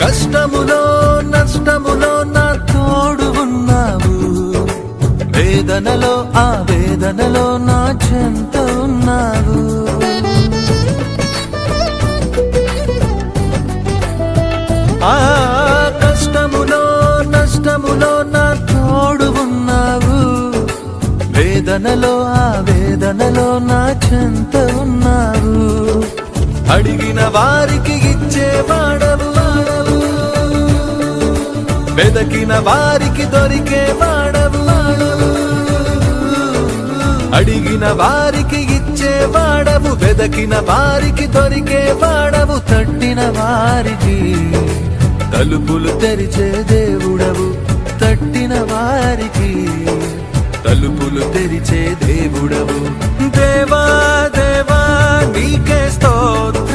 కష్టములో నష్టములో నా తోడు ఉన్నావు, వేదనలో ఆ వేదనలో నా చెంత ఉన్నావు. ఆ కష్టములో నష్టములో నా తోడు ఉన్నావు, వేదనలో ఆ వేదనలో నా చెంత ఉన్నావు. అడిగిన వారికి ఇచ్చేవాడవు, వెదకిన వారికి దొరికేవాడవు. అడిగిన వారికి ఇచ్చేవాడవు, వెదకిన వారికి దొరికేవాడవు. తట్టిన వారికి తలుపులు తెరిచే దేవుడవు, తట్టిన వారికి తలుపులు తెరిచే దేవుడవు. దేవా దేవా నీకే స్తోత్రం.